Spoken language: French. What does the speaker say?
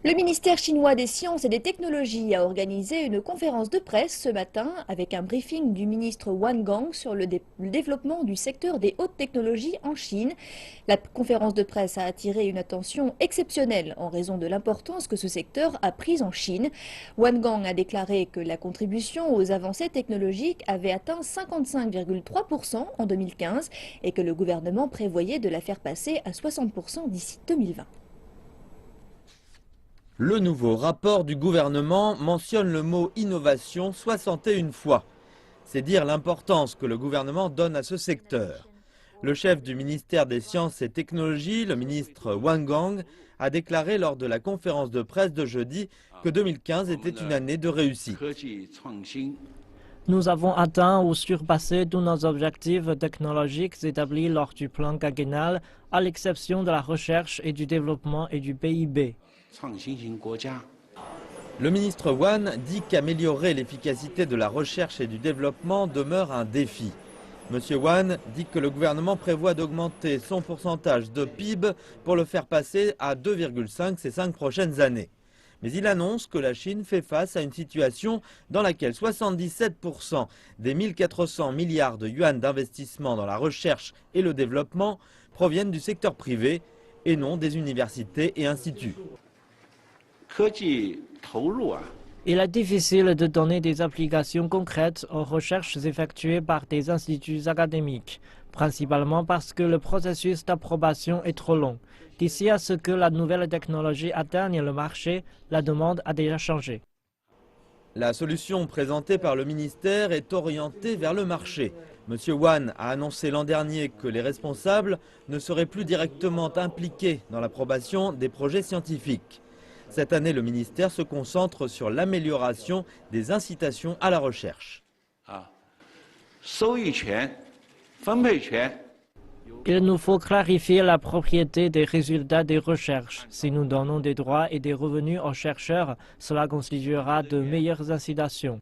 Le ministère chinois des Sciences et des Technologies a organisé une conférence de presse ce matin avec un briefing du ministre Wang Gang sur le développement du secteur des hautes technologies en Chine. La conférence de presse a attiré une attention exceptionnelle en raison de l'importance que ce secteur a prise en Chine. Wang Gang a déclaré que la contribution aux avancées technologiques avait atteint 55,3% en 2015 et que le gouvernement prévoyait de la faire passer à 60% d'ici 2020. Le nouveau rapport du gouvernement mentionne le mot innovation 61 fois. C'est dire l'importance que le gouvernement donne à ce secteur. Le chef du ministère des Sciences et Technologies, le ministre Wang Gang, a déclaré lors de la conférence de presse de jeudi que 2015 était une année de réussite. Nous avons atteint ou surpassé tous nos objectifs technologiques établis lors du plan quinquennal, à l'exception de la recherche et du développement et du PIB. Le ministre Wan dit qu'améliorer l'efficacité de la recherche et du développement demeure un défi. Monsieur Wan dit que le gouvernement prévoit d'augmenter son pourcentage de PIB pour le faire passer à 2,5 ces 5 prochaines années. Mais il annonce que la Chine fait face à une situation dans laquelle 77% des 1400 milliards de yuan d'investissement dans la recherche et le développement proviennent du secteur privé et non des universités et instituts. Il est difficile de donner des applications concrètes aux recherches effectuées par des instituts académiques, principalement parce que le processus d'approbation est trop long. D'ici à ce que la nouvelle technologie atteigne le marché, la demande a déjà changé. La solution présentée par le ministère est orientée vers le marché. Monsieur Wan a annoncé l'an dernier que les responsables ne seraient plus directement impliqués dans l'approbation des projets scientifiques. Cette année, le ministère se concentre sur l'amélioration des incitations à la recherche. Il nous faut clarifier la propriété des résultats des recherches. Si nous donnons des droits et des revenus aux chercheurs, cela constituera de meilleures incitations.